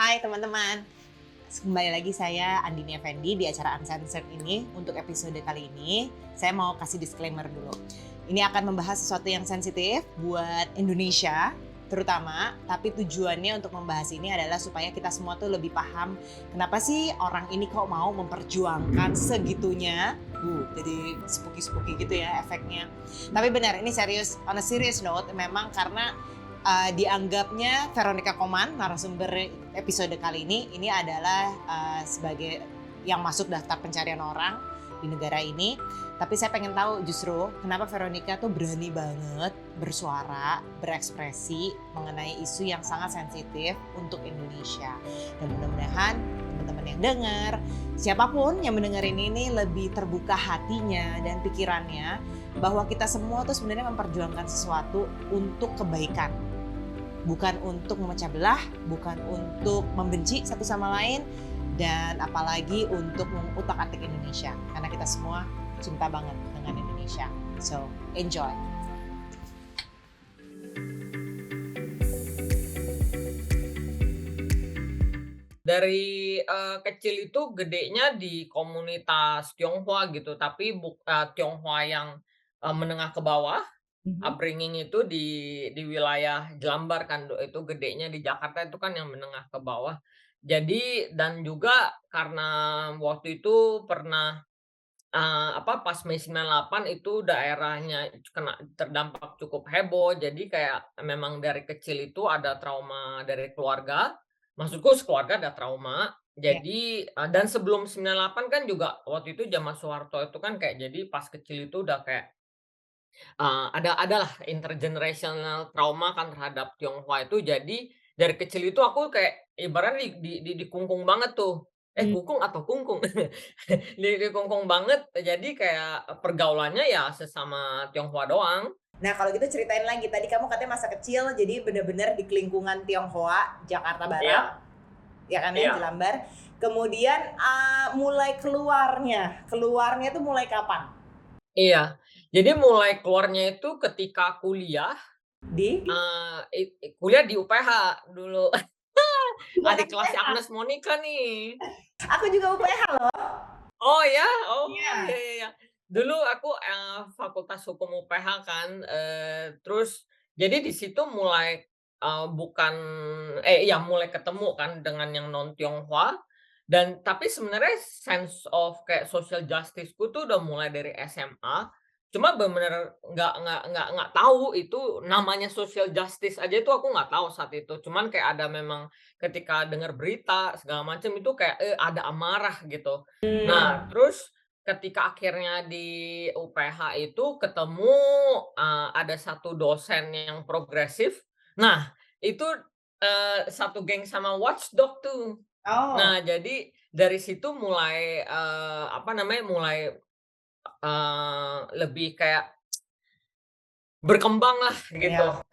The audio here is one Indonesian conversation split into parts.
Hai teman-teman, kembali lagi saya Andini Effendi di acara Uncensored ini. Untuk episode kali ini, saya mau kasih disclaimer dulu. Ini akan membahas sesuatu yang sensitif buat Indonesia terutama, tapi tujuannya untuk membahas ini adalah supaya kita semua tuh lebih paham kenapa sih orang ini kok mau memperjuangkan segitunya. Jadi spooky-spooky gitu ya efeknya. Tapi benar, ini serius, on a serious note, memang karena dianggapnya Veronica Koman, narasumber episode kali ini adalah sebagai yang masuk daftar pencarian orang di negara ini. Tapi saya pengen tahu justru kenapa Veronica tuh berani banget bersuara, berekspresi mengenai isu yang sangat sensitif untuk Indonesia. Dan mudah-mudahan teman-teman yang dengar, siapapun yang mendengar ini lebih terbuka hatinya dan pikirannya bahwa kita semua tuh sebenarnya memperjuangkan sesuatu untuk kebaikan. Bukan untuk memecah belah, bukan untuk membenci satu sama lain, dan apalagi untuk mengutak-atik Indonesia. Karena kita semua cinta banget dengan Indonesia. So, enjoy. Dari, kecil itu gedenya di komunitas Tionghoa gitu, tapi Tionghoa yang, menengah ke bawah, Mhm. upbringing itu di wilayah Jelambar kan, itu gedenya di Jakarta itu kan yang menengah ke bawah. Jadi dan juga karena waktu itu pernah, pas Mei 98 itu daerahnya terdampak cukup heboh, jadi kayak memang dari kecil itu ada trauma dari keluarga, maksudku sekeluarga ada trauma. Ya. Jadi, dan sebelum 98 kan juga waktu itu zaman Soeharto itu kan kayak jadi pas kecil itu udah kayak, adalah intergenerational trauma kan terhadap Tionghoa itu. Jadi dari kecil itu aku kayak ibaratnya dikungkung banget tuh. Hmm. Kungkung atau kungkung? Dikungkung banget, jadi kayak pergaulannya ya sesama Tionghoa doang. Nah, kalau gitu ceritain lagi. Tadi kamu katanya masa kecil, jadi benar-benar di lingkungan Tionghoa, Jakarta Barat, Iya, ya kan ya, iya, Jelambar. Kemudian mulai keluarnya tuh mulai kapan? iya. Jadi mulai keluarnya itu ketika kuliah, Di kuliah di UPH dulu. juga kan Adik kelasnya UPH. Agnes Monica nih. Aku juga UPH loh. Oh ya? Oh, iya, Iya. iya, iya. Dulu aku, Fakultas Hukum UPH kan, terus jadi di situ mulai, bukan iya mulai ketemu kan dengan yang non Tionghoa, dan tapi sebenarnya sense of kayak social justice-ku tuh udah mulai dari SMA, cuma bener-bener nggak tahu itu namanya social justice aja itu aku nggak tahu saat itu. Cuman kayak ada memang ketika dengar berita segala macam itu kayak, ada amarah gitu. Nah, terus ketika akhirnya di UPH itu ketemu, ada satu dosen yang progresif. Nah, itu, satu geng sama Watchdog tuh. Oh, Nah, jadi dari situ mulai, mulai, lebih kayak berkembang lah gitu ya.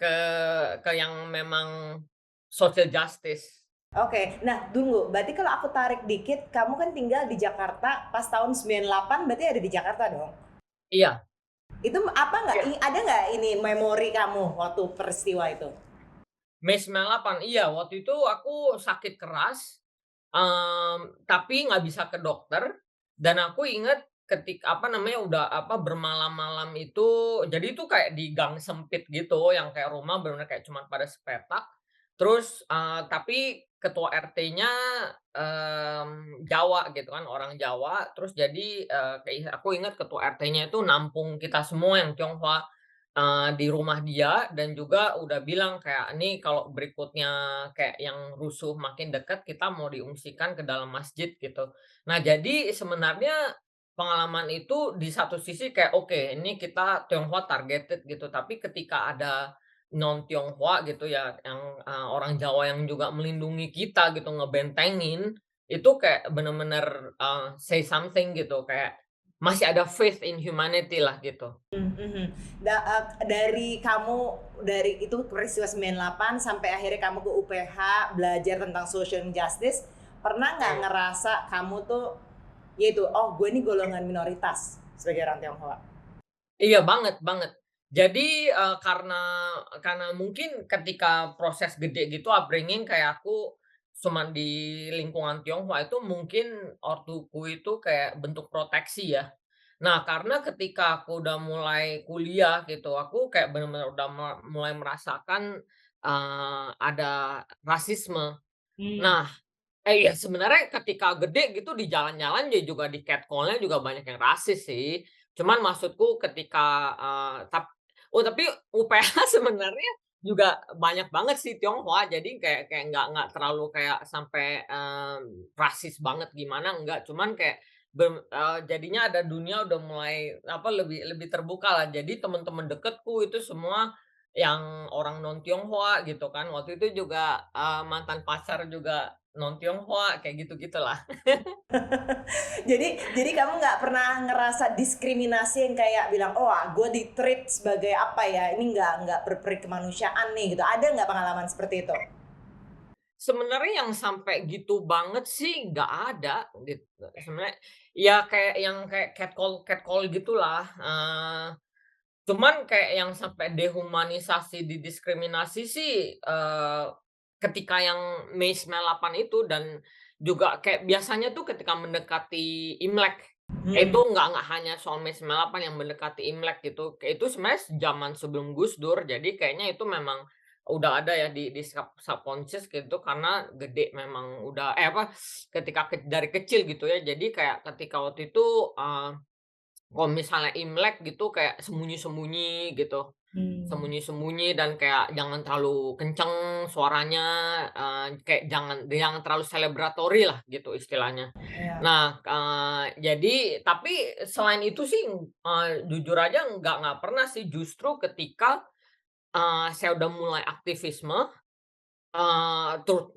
ke yang memang social justice. Oke. Nah, tunggu. Berarti kalau aku tarik dikit, kamu kan tinggal di Jakarta pas tahun 98, berarti ada di Jakarta dong? Iya. Itu apa nggak, Iya. ada nggak ini memori kamu waktu peristiwa itu? Mei 98, iya waktu itu aku sakit keras, tapi nggak bisa ke dokter, dan aku inget udah bermalam-malam itu jadi itu kayak di gang sempit gitu yang kayak rumah bener-bener kayak cuman pada sepetak, terus, tapi ketua RT-nya, Jawa gitu kan, orang Jawa, terus jadi, aku ingat ketua RT-nya itu nampung kita semua yang Tionghoa, di rumah dia dan juga udah bilang kayak, "Nih kalau berikutnya kayak yang rusuh makin dekat, kita mau diungsikan ke dalam masjid," gitu. Nah, jadi sebenarnya pengalaman itu di satu sisi kayak, oke ini kita Tionghoa targeted gitu, tapi ketika ada non-Tionghoa gitu ya, yang, orang Jawa yang juga melindungi kita gitu, ngebentengin, itu kayak bener-bener, say something gitu, kayak masih ada faith in humanity lah gitu. Mhm. Dari kamu, dari itu peristiwa 98 sampai akhirnya kamu ke UPH belajar tentang social justice, pernah nggak Mmm. ngerasa kamu tuh, yaitu, "Oh, gue ini golongan minoritas sebagai orang Tionghoa"? Iya banget, banget. Jadi, karena mungkin ketika proses gede gitu upbringing kayak aku cuman di lingkungan Tionghoa itu mungkin ortuku itu kayak bentuk proteksi ya. Nah, karena ketika aku udah mulai kuliah gitu, aku kayak bener-bener udah mulai merasakan, ada rasisme. Hmm. Nah, iya sebenarnya ketika gede gitu di jalan-jalan ya juga di catcall-nya juga banyak yang rasis sih. Cuman maksudku ketika, tapi UPH sebenarnya juga banyak banget sih Tionghoa, jadi kayak kayak nggak terlalu kayak sampai, rasis banget gimana, enggak. Cuman kayak jadinya ada dunia udah mulai apa, lebih lebih terbuka lah. Jadi teman-teman deketku itu semua yang orang non Tionghoa gitu kan. Waktu itu juga, mantan pacar juga non Tionghoa, kayak gitu-gitulah. Jadi kamu nggak pernah ngerasa diskriminasi yang kayak bilang, oh gue di treat sebagai apa ya, ini nggak berperi kemanusiaan nih gitu. Ada nggak pengalaman seperti itu? Sebenarnya yang sampai gitu banget sih nggak ada gitu. Sebenarnya ya kayak yang kayak catcall gitulah, cuman kayak yang sampai dehumanisasi, didiskriminasi sih, ketika yang Mei 98 itu dan juga kayak biasanya tuh ketika mendekati Imlek, itu Hmm. nggak hanya soal Mei 98 yang mendekati Imlek gitu, kayak itu sebenarnya zaman sebelum Gus Dur, jadi kayaknya itu memang udah ada ya di subconscious gitu karena gede memang udah apa, ketika dari kecil gitu ya. Jadi kayak ketika waktu itu, kalau misalnya Imlek gitu kayak sembunyi-sembunyi gitu. Hmm. Sembunyi-sembunyi dan kayak jangan terlalu kenceng suaranya, kayak jangan jangan terlalu celebratory lah gitu istilahnya. Ya. Nah, jadi tapi selain itu sih, jujur aja nggak pernah sih justru ketika, saya udah mulai aktivisme,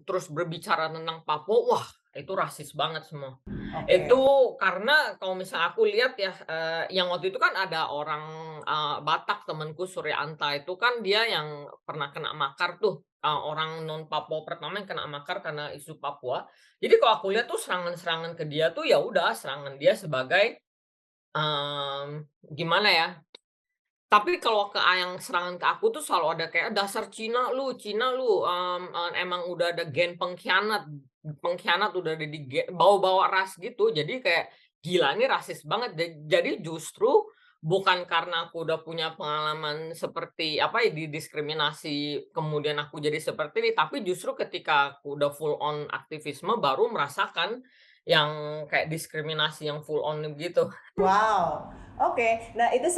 terus berbicara tentang Papua, wah itu rasis banget semua. Itu Oke. karena kalau misalnya aku lihat ya, yang waktu itu kan ada orang, Batak temenku Suryanta itu kan dia yang pernah kena makar tuh, orang non Papua pertama yang kena makar karena isu Papua. Jadi kalau aku lihat tuh serangan-serangan ke dia tuh ya udah serangan dia sebagai, gimana ya, tapi kalau yang serangan ke aku tuh selalu ada kayak, "Dasar Cina lu, emang udah ada gen pengkhianat pengkhianat udah ada di bawa-bawa ras," gitu. Jadi kayak, gila ini rasis banget. Jadi justru bukan karena aku udah punya pengalaman seperti apa ya, didiskriminasi kemudian aku jadi seperti ini, tapi justru ketika aku udah full on aktivisme baru merasakan yang kayak diskriminasi yang full on gitu. Wow. Oke. Nah itu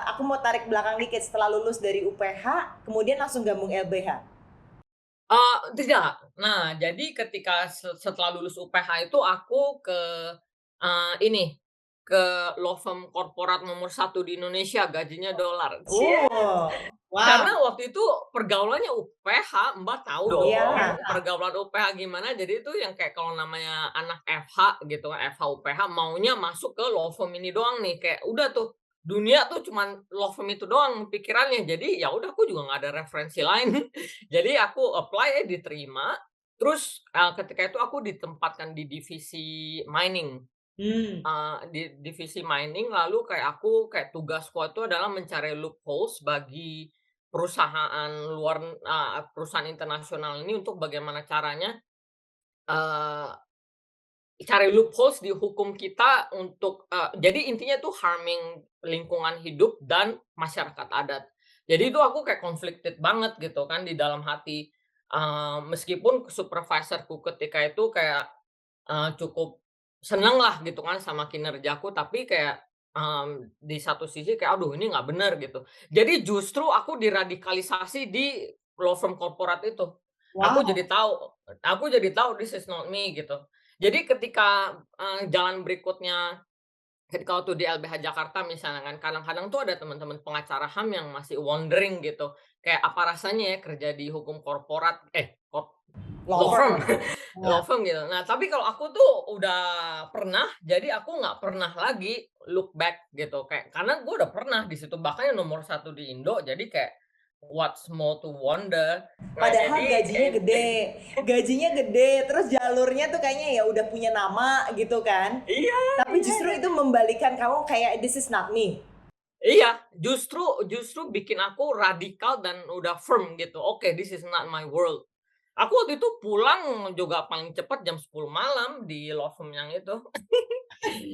aku mau tarik belakang dikit setelah lulus dari UPH, kemudian langsung gabung LBH. Tidak. Nah, jadi ketika setelah lulus UPH itu aku ke, ini, ke law firm korporat nomor satu di Indonesia, gajinya dolar. Oh. Karena Wow. waktu itu pergaulannya UPH, Mbak tahu Iya. dong pergaulan UPH gimana. Jadi itu yang kayak kalau namanya anak FH gitu kan, FH UPH maunya masuk ke law firm ini doang nih, kayak udah tuh, dunia tuh cuman law firm itu doang pikirannya. Jadi ya udah aku juga nggak ada referensi lain. Jadi aku apply, diterima, terus, ketika itu aku ditempatkan di divisi mining. Hmm. Di divisi mining, lalu kayak aku kayak tugasku itu adalah mencari loopholes bagi perusahaan perusahaan internasional ini untuk bagaimana caranya, eee, cari loopholes di hukum kita untuk jadi intinya tuh harming lingkungan hidup dan masyarakat adat. Jadi itu aku kayak conflicted banget gitu kan di dalam hati, meskipun supervisorku ketika itu kayak cukup seneng lah gitu kan sama kinerjaku, tapi kayak, di satu sisi kayak, "Aduh ini nggak bener," gitu. Jadi justru aku diradikalisasi di law firm korporat itu. Aku Wow. jadi tahu aku jadi tahu this is not me gitu. Jadi ketika, jalan berikutnya ketika waktu di LBH Jakarta misalnya kan, kadang-kadang tuh ada teman-teman pengacara HAM yang masih wondering gitu, kayak apa rasanya ya kerja di hukum korporat Law law firm firm. law Ya. firm gitu. Nah, tapi kalau aku tuh udah pernah, jadi aku nggak pernah lagi look back gitu, kayak karena gue udah pernah di situ, bahkan yang nomor satu di Indo, jadi kayak what's more to wonder. Nah, Padahal jadi gajinya gede, gajinya gede, terus jalurnya tuh kayaknya ya udah punya nama gitu kan. iya Tapi iya justru iya. itu membalikan kamu kayak this is not me. Iya, justru justru bikin aku radikal dan udah firm gitu, "Oke, this is not my world." Aku waktu itu pulang juga paling cepat jam 10 malam di law firm yang itu.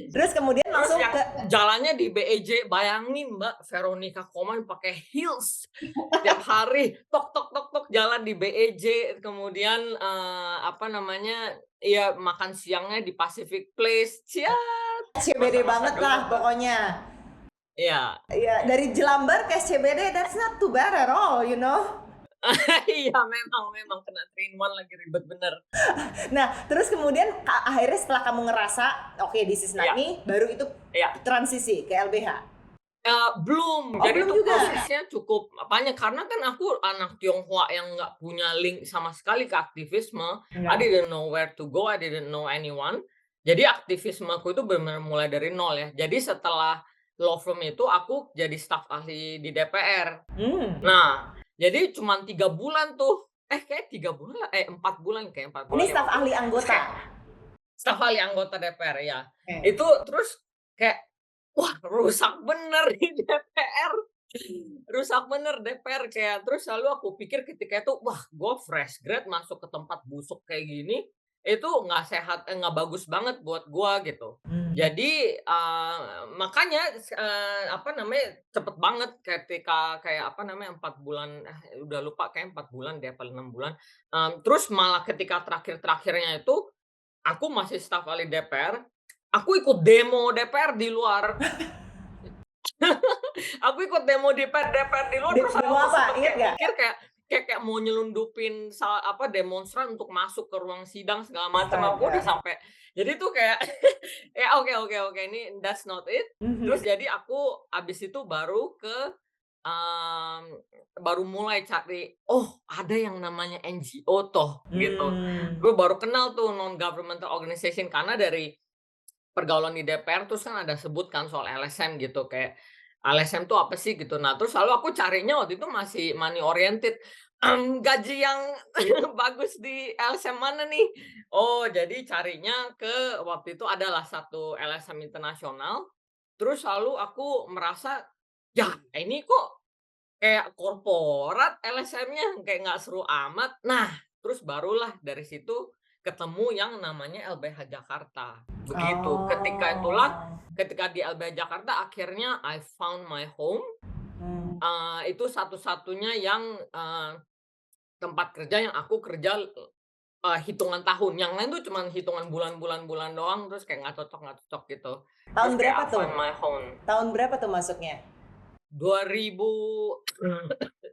Terus kemudian Terus langsung yang ke jalannya di BEJ, bayangin Mbak, Veronica Koman pakai heels tiap hari, tok tok tok tok, jalan di BEJ, kemudian, apa namanya, iya makan siangnya di Pacific Place, cia SCBD masa-masa banget lah gelap, Mbak. pokoknya. Iya. Iya, dari Jelambar ke SCBD, that's not too bad at all, you know? Iya, memang memang kena 3 in 1 lagi, ribet bener. Nah, terus kemudian akhirnya setelah kamu ngerasa, oke, this is not Iya me, baru itu iya. transisi ke LBH? Belum. Oh, Jadi belum itu juga? prosesnya cukup banyak karena kan aku anak Tionghoa yang nggak punya link sama sekali ke aktivisme. I Enggak. didn't know where to go, I didn't know anyone. Jadi aktivismeku itu benar-benar mulai dari nol ya. Jadi setelah law firm itu aku jadi staf ahli di DPR. Hmm. Nah, jadi cuman 3 bulan tuh, kayak 3 bulan, 4 bulan, kayak 4 Ini bulan, 5 staf bulan. ahli Terus anggota? kayak staf ahli anggota DPR, ya. Oke. Itu terus kayak, wah rusak bener di DPR, rusak bener DPR kayak terus lalu aku pikir ketika itu, wah gue fresh grad masuk ke tempat busuk kayak gini, itu nggak sehat, nggak bagus banget buat gua gitu. Hmm. Jadi, makanya apa namanya, cepet banget ketika kayak apa namanya, 4 bulan, udah lupa kayak 4 bulan deh apa 6 bulan, terus malah ketika terakhir-terakhirnya itu aku masih staf ahli DPR, aku ikut demo DPR di luar. Aku ikut demo DPR di luar, terus Demo aku apa? sempet Ingat kayak nggak? mikir kayak mau nyelundupin demonstran untuk masuk ke ruang sidang segala macam, aku udah Astaga. sampai jadi tuh kayak ya oke oke oke, ini that's not it. Terus Mhm. jadi aku abis itu mmm, baru mulai cari, oh ada yang namanya NGO toh, gitu. Mmm. Gue baru kenal tuh non governmental organization karena dari pergaulan di DPR terus kan ada sebutkan soal LSM gitu, kayak LSM tuh apa sih gitu. Nah, terus lalu aku carinya waktu itu masih money oriented, gaji yang bagus di LSM mana nih? Oh, jadi carinya ke waktu itu adalah satu LSM internasional, terus lalu aku merasa, "Yah, ini kok kayak korporat LSM-nya, kayak nggak seru amat." Nah, terus barulah dari situ ketemu yang namanya LBH Jakarta, begitu. Oh. Ketika di LBH Jakarta akhirnya I found my home, Mmm. itu satu-satunya yang, tempat kerja yang aku kerja, hitungan tahun, yang lain tuh cuman hitungan bulan doang, terus kayak nggak cocok gitu. Tahun Terus kayak berapa I tuh? find my home. Tahun berapa tuh masuknya? 2000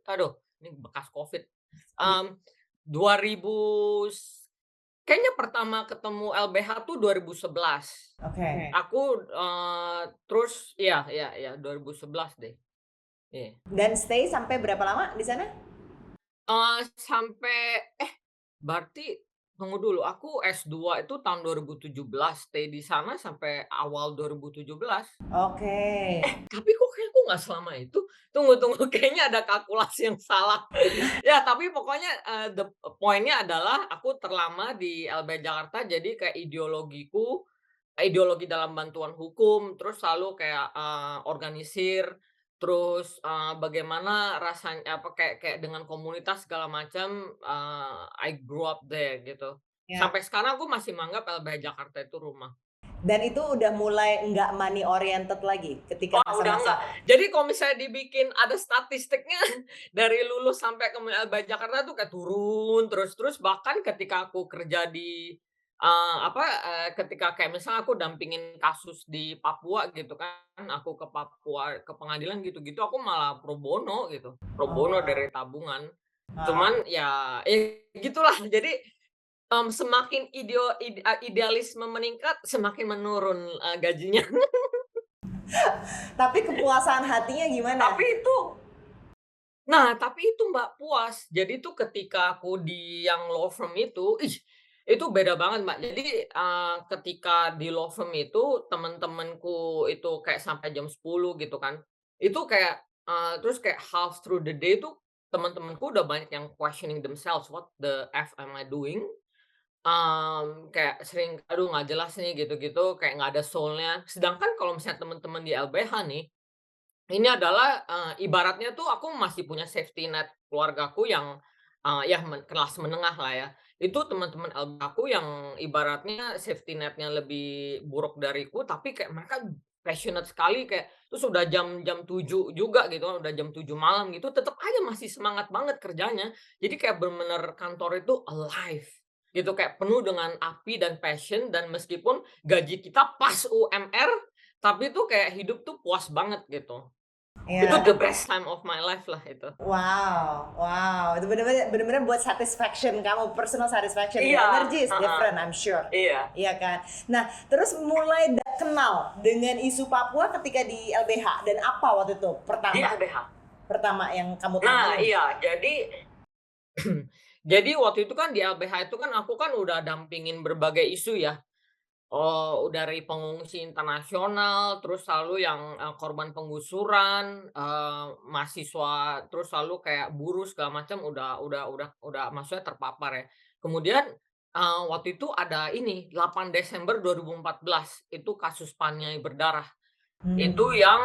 aduh, ini bekas Covid, mmm, 2000 kayaknya pertama ketemu LBH tuh 2011. Oke. Aku, terus iya iya iya 2011 deh, iya. Dan stay sampai berapa lama di sana? Sampai berarti tunggu dulu, aku S2 itu tahun 2017, stay di sana sampai awal 2017. Oke. Tapi kok kayak aku nggak selama itu? Tunggu tunggu, kayaknya ada kalkulasi yang salah. Ya, tapi pokoknya, the point-nya adalah aku terlama di LBH Jakarta, jadi kayak ideologi dalam bantuan hukum, terus selalu kayak, organisir, terus, bagaimana rasanya apa, kayak kayak dengan komunitas segala macam, I grew up there gitu. Ya. Sampai sekarang aku masih menganggap LBH Jakarta itu rumah. Dan itu udah mulai nggak money oriented lagi ketika Oh, udah masa-masa enggak. Jadi kalau misalnya dibikin ada statistiknya dari lulus sampai ke LBH Jakarta tuh kayak turun terus terus bahkan ketika aku kerja di, ketika kayak misalnya aku dampingin kasus di Papua gitu kan, aku ke Papua, ke pengadilan gitu-gitu, aku malah pro bono gitu, pro oh, bono wow. dari tabungan. Wow. Cuman ya, gitulah. Jadi, semakin idealisme meningkat, semakin menurun, gajinya. Tapi kepuasan hatinya gimana? Tapi itu tapi itu Mbak, puas. Jadi tuh ketika aku di yang law firm itu, itu beda banget Mbak. Jadi, ketika di law firm itu temen-temenku itu kayak sampai jam 10 gitu kan. Itu kayak, terus kayak half through the day tuh temen-temenku udah banyak yang questioning themselves, "What the F am I doing?" Kayak sering, "Aduh nggak jelas nih," gitu-gitu, kayak nggak ada soul-nya. Sedangkan kalau misalnya temen-temen di LBH nih, ini adalah, ibaratnya tuh aku masih punya safety net keluargaku yang, ya kelas menengah lah ya. Itu teman-teman LB aku yang ibaratnya safety net-nya lebih buruk dariku, tapi kayak mereka passionate sekali kayak terus udah jam 7 juga gitu kan, udah jam 7 malam gitu, tetep aja masih semangat banget kerjanya. Jadi kayak bener-bener kantor itu alive gitu, kayak penuh dengan api dan passion dan meskipun gaji kita pas UMR, tapi tuh kayak hidup tuh puas banget gitu. Itu the Iya. best time of my life lah itu. Wow, wow, itu bener-bener buat satisfaction kamu, personal satisfaction. The Iya, energy is heeh, different, I'm sure. iya. Iya kan? Nah, terus mulai kenal dengan isu Papua ketika di LBH dan apa waktu itu Di pertama? LBH. Pertama yang kamu Nah, tanganin? iya, jadi jadi waktu itu kan di LBH itu kan aku kan udah dampingin berbagai isu ya, dari pengungsi internasional, terus lalu yang, korban penggusuran, mahasiswa, terus lalu kayak buruh segala macam udah maksudnya terpapar ya. Kemudian, waktu itu ada ini 8 Desember 2014 itu kasus Paniai Berdarah. Itu Hmm, yang,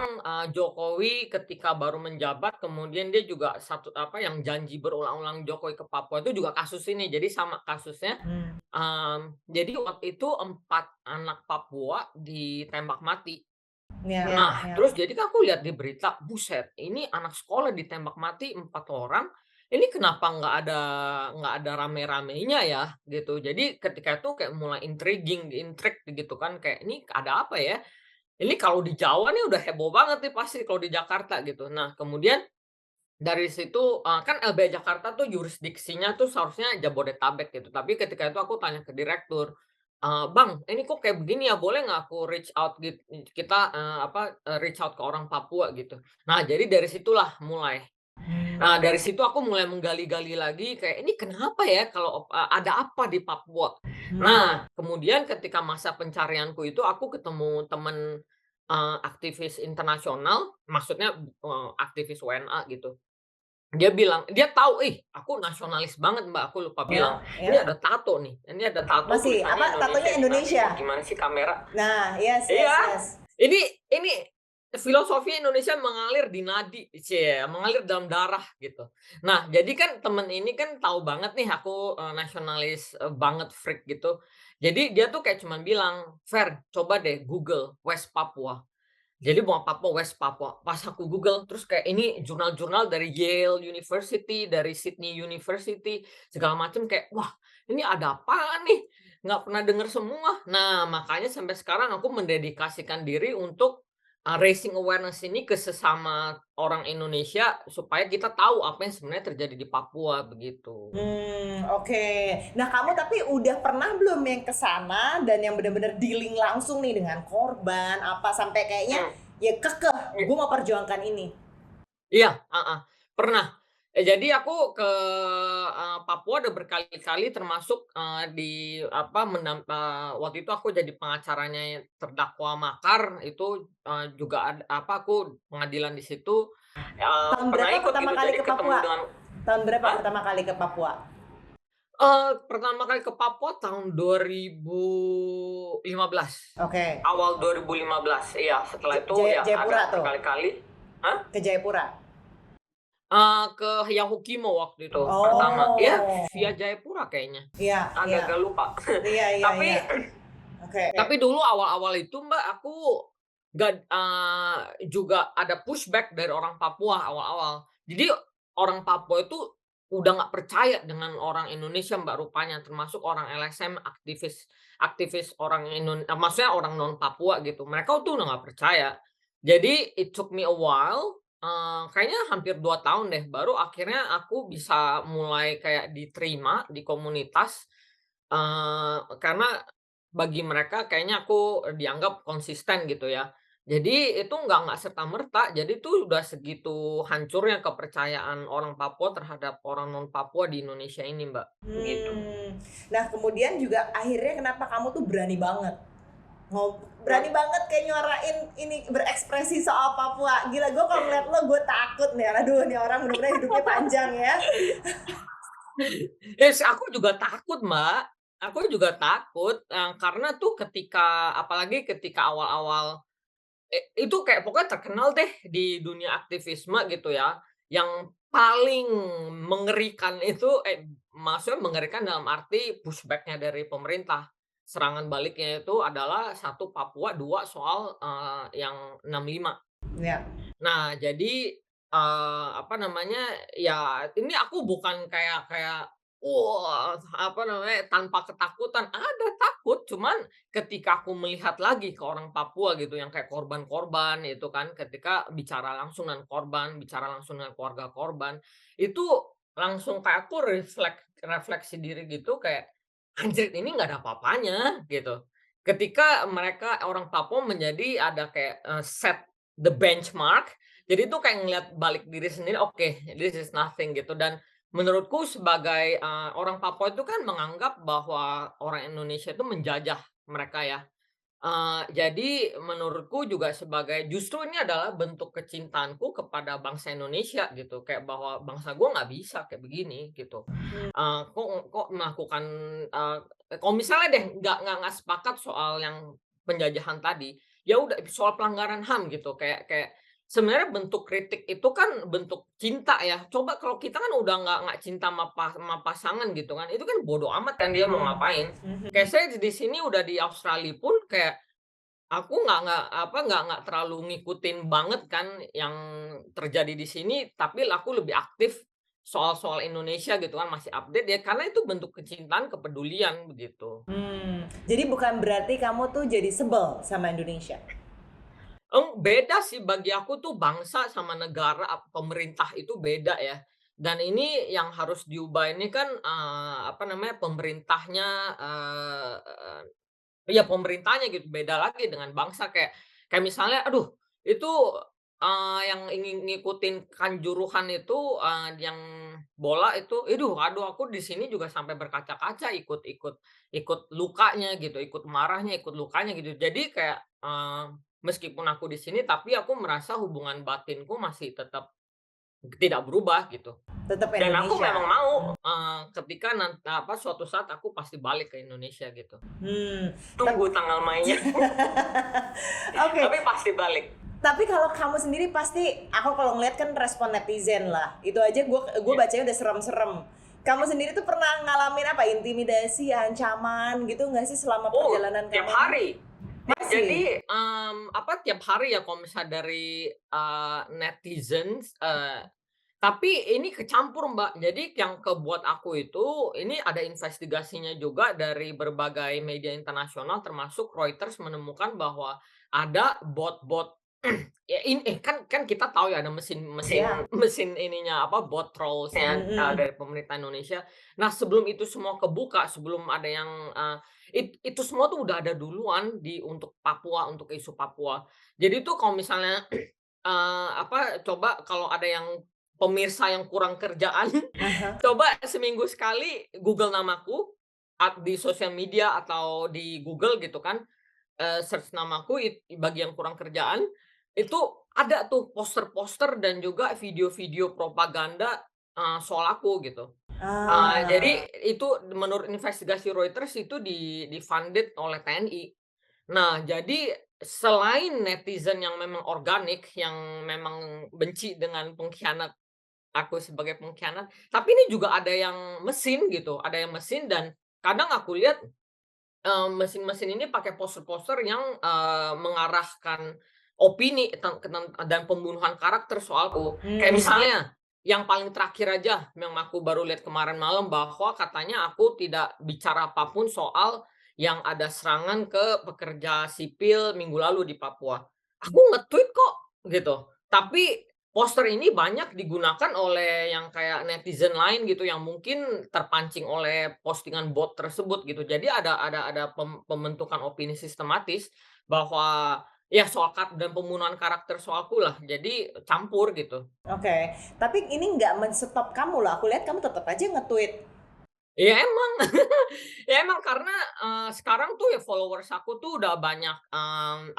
Jokowi ketika baru menjabat kemudian dia juga yang janji berulang-ulang Jokowi ke Papua itu juga kasus ini. Jadi sama kasusnya, hmm. jadi waktu itu 4 anak Papua ditembak mati. Ya, Nah, ya. terus jadi kan aku lihat di berita, buset ini anak sekolah ditembak mati 4 orang, ini kenapa nggak ada rame-ramenya ya, gitu. Jadi ketika itu kayak mulai intrigue gitu kan, kayak ini ada apa ya? Ini kalau di Jawa nih udah heboh banget nih pasti kalau di Jakarta gitu. Nah kemudian dari situ, kan LBH Jakarta tuh yurisdiksinya tuh seharusnya Jabodetabek gitu, tapi ketika itu aku tanya ke direktur, "Bang, ini kok kayak begini ya, boleh nggak aku reach out reach out ke orang Papua?" Gitu. Nah jadi dari situlah mulai. Nah Hmm, dari situ aku mulai menggali-gali lagi kayak, "Ini kenapa ya kalau, ada apa di Papua?" hmm. Nah kemudian ketika masa pencarianku itu aku ketemu temen, aktivis internasional, maksudnya, aktivis WNA gitu. Dia bilang dia tahu, "Ih, aku nasionalis banget, Mbak," aku lupa bilang, Ya, "Ini ya. ada tato nih, ini ada tato Masih tulisannya apa? Indonesia." Tatonya Gimana sih Indonesia. gimana sih kamera? Nah, yes, yes, Iya, yes. ini ini filosofi Indonesia mengalir di nadi, mengalir dalam darah gitu. Nah, jadi kan temen ini kan tahu banget nih aku, nasionalis, banget freak gitu. Jadi dia tuh kayak cuman bilang, "Fer, coba deh Google West Papua." Jadi mau Papua, West Papua. Pas aku Google, terus kayak ini jurnal-jurnal dari Yale University, dari Sydney University, segala macam kayak, "Wah, ini ada apaan nih? Nggak pernah dengar semua." Nah, makanya sampai sekarang aku mendedikasikan diri untuk, raising awareness ini ke sesama orang Indonesia, supaya kita tahu apa yang sebenarnya terjadi di Papua, begitu. Oke. Nah, kamu tapi udah pernah belum yang ke sana dan yang bener-bener dealing langsung nih dengan korban, apa, sampai kayaknya Mmm, ya kekeh, iya. gue mau perjuangkan ini? Iya, heeh, pernah. Jadi aku ke, Papua udah berkali-kali termasuk, waktu itu aku jadi pengacaranya terdakwa makar itu, juga aku pengadilan di situ, Tahun pernah berapa ikut pertama gitu, kali jadi ke ketemu Papua? dengan Tahun berapa hah? pertama kali ke Papua? Pertama kali ke Papua tahun 2015, Oke. awal 2015, iya, setelah itu ya Jayapura ada tuh? berkali-kali hah? Ke Jayapura? Ke Yahukimo waktu itu pertama, ya Oh, via Jayapura kayaknya, iya, iya. agak-agak lupa. Iya, iya, Tapi iya. Oke. tapi dulu awal-awal itu, Mbak, aku juga ada pushback dari orang Papua awal-awal. Jadi orang Papua itu udah nggak percaya dengan orang Indonesia, Mbak, rupanya termasuk orang LSM, aktivis aktivis maksudnya orang non Papua gitu. Mereka tuh udah nggak percaya. Jadi it took me a while, kayaknya hampir 2 tahun deh, baru akhirnya aku bisa mulai kayak diterima di komunitas, karena bagi mereka kayaknya aku, dianggap konsisten gitu ya. Jadi itu nggak serta-merta, jadi tuh udah segitu hancurnya kepercayaan orang Papua terhadap orang non Papua di Indonesia ini, Mbak, begitu. Hmm. Nah, kemudian juga akhirnya kenapa kamu tuh berani banget? Mmm, Berani banget kayak nyuarain ini, berekspresi soal Papua. Gila, gue kalau ngeliat lo, gue takut nih. Aduh, nih orang bener-bener hidupnya panjang ya. aku juga takut, Mbak, aku juga takut, karena tuh apalagi ketika awal-awal itu kayak pokoknya terkenal deh di dunia aktivisme gitu ya, yang paling mengerikan itu maksudnya mengerikan dalam arti pushback-nya dari pemerintah. Serangan baliknya itu adalah satu Papua, 2 soal, yang 65. Ya. Nah, jadi, apa namanya, ya ini aku bukan kayak kayak, wah, apa namanya, tanpa ketakutan, ada takut, cuman ketika aku melihat lagi ke orang Papua gitu yang kayak korban-korban itu kan, ketika bicara langsung dengan korban, bicara langsung dengan keluarga korban, itu langsung kayak aku refleksi diri gitu kayak, "Anjir ini nggak ada apa-apanya," gitu. Ketika mereka orang Papua menjadi ada kayak, set the benchmark, jadi itu kayak ngelihat balik diri sendiri, oke, this is nothing gitu dan menurutku sebagai, orang Papua itu kan menganggap bahwa orang Indonesia itu menjajah mereka ya. Jadi menurutku juga sebagai justru ini adalah bentuk kecintaanku kepada bangsa Indonesia gitu, kayak bahwa bangsa gue nggak bisa kayak begini gitu. Mmm, Kok melakukan, eee, kalau misalnya deh nggak sepakat soal yang penjajahan tadi, ya udah soal pelanggaran HAM gitu, kayak kayak sebenarnya bentuk kritik itu kan bentuk cinta ya. Coba kalau kita kan udah nggak cinta sama pasangan gitu kan, itu kan bodo amat kan dia mau ngapain. mhm. Kayak saya di sini udah di Australia pun kayak aku nggak terlalu ngikutin banget kan yang terjadi di sini, tapi aku lebih aktif soal-soal Indonesia gitu kan, masih update ya karena itu bentuk kecintaan, kepedulian begitu. Jadi bukan berarti kamu tuh jadi sebel sama Indonesia? Beda sih bagi aku tuh bangsa sama negara, pemerintah itu beda ya. Dan ini yang harus diubah ini kan, apa namanya, pemerintahnya, iya pemerintahnya gitu, beda lagi dengan bangsa kayak kayak misalnya aduh itu, yang ingin ngikutin Kanjuruhan itu, yang bola itu, aduh aku di sini juga sampai berkaca-kaca ikut lukanya gitu, ikut marahnya, ikut lukanya gitu. Jadi kayak, meskipun aku di sini tapi aku merasa hubungan batinku masih tetap tidak berubah gitu. Tetap Dan aku memang Indonesia? mau, ketika suatu saat aku pasti balik ke Indonesia gitu. Mmm, tap Tunggu tanggal mainnya, oke, tapi pasti balik. tapi kalau kamu sendiri pasti aku kalau ngeliat kan respon netizen lah, itu aja gua Ya. bacanya udah serem-serem. Kamu sendiri tuh pernah ngalamin apa, intimidasi, ancaman gitu nggak sih selama Oh, perjalanan tiap kamu ini? hari. Masih? Jadi, tiap hari ya kalau misalnya dari, netizens, tapi ini kecampur, Mbak. Jadi yang kebuat aku itu, ini ada investigasinya juga dari berbagai media internasional termasuk Reuters menemukan bahwa ada bot-bot ya kan kan kita tahu ya ada mesin mesin Iya, mesin ininya apa, bot trolls-nya, mhm. dari pemerintah Indonesia. Nah sebelum itu semua kebuka, sebelum ada yang, itu semua tuh udah ada duluan untuk Papua, untuk isu Papua. Jadi tuh kalau misalnya, coba kalau ada yang pemirsa yang kurang kerjaan, Ah hah. coba seminggu sekali Google namaku, di sosial media atau di Google gitu kan, search namaku bagi yang kurang kerjaan, itu ada tuh poster-poster dan juga video-video propaganda, soal aku gitu. Jadi Ah, itu menurut investigasi Reuters itu di-funded oleh TNI. Nah, jadi selain netizen yang memang organik, yang memang benci dengan pengkhianat aku sebagai pengkhianat, tapi ini juga ada yang mesin gitu, ada yang mesin dan kadang aku lihat, mesin-mesin ini pakai poster-poster yang, mengarahkan opini dan pembunuhan karakter soalku. Kayak mmm, misalnya, yang paling terakhir aja yang aku baru lihat kemarin malam bahwa katanya aku tidak bicara apapun soal yang ada serangan ke pekerja sipil minggu lalu di Papua. Aku nge-tweet kok, gitu. Tapi poster ini banyak digunakan oleh yang kayak netizen lain gitu, yang mungkin terpancing oleh postingan bot tersebut gitu. Jadi ada pembentukan opini sistematis bahwa ya soal dan pembunuhan karakter soalku lah. Jadi campur gitu. oke. Tapi ini nggak men-stop kamu loh, aku lihat kamu tetep aja nge-tweet. Ya emang, ya emang karena, sekarang tuh ya followers aku tuh udah banyak,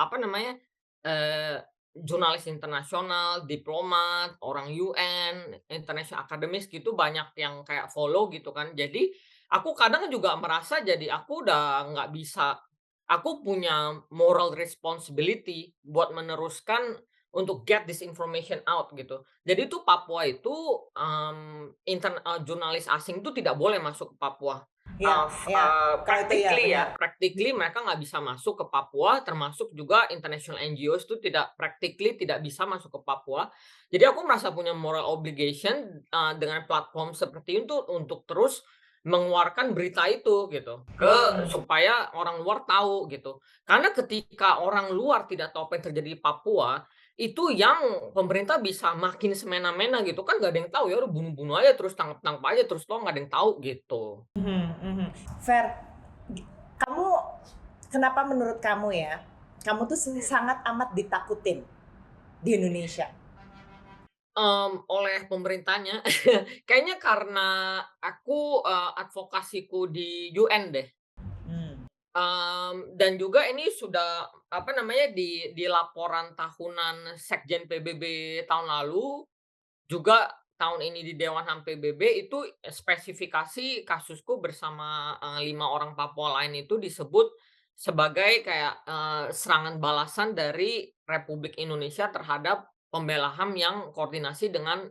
apa namanya, eee, jurnalis internasional, diplomat, orang UN, international akademis gitu banyak yang kayak follow gitu kan. Jadi, aku kadang juga merasa jadi aku udah nggak bisa aku punya moral responsibility buat meneruskan untuk get this information out gitu. Jadi tuh Papua itu, jurnalis asing itu tidak boleh masuk ke Papua. Iya, iya. Kalau itu ya Practically benar. ya, practically mereka nggak bisa masuk ke Papua, termasuk juga international NGOs itu tidak bisa masuk ke Papua. Jadi aku merasa punya moral obligation, dengan platform seperti itu untuk terus mengeluarkan berita itu gitu, Hmm. supaya orang luar tahu gitu. Karena ketika orang luar tidak tahu apa yang terjadi di Papua, itu yang pemerintah bisa makin semena-mena gitu, kan nggak ada yang tahu, ya udah bunuh-bunuh aja, terus tangkap-tangkap aja, terus toh nggak ada yang tahu gitu. Mhm, mhm. Fer, kamu kenapa menurut kamu ya, kamu tuh sangat amat ditakutin di Indonesia? Oleh pemerintahnya, kayaknya karena aku, advokasiku di UN deh. Hmm. Dan juga ini sudah, apa namanya, di laporan tahunan Sekjen PBB tahun lalu, juga tahun ini di Dewan HAM PBB itu spesifikasi kasusku bersama, 5 orang Papua lain itu disebut sebagai kayak, serangan balasan dari Republik Indonesia terhadap pembela HAM yang koordinasi dengan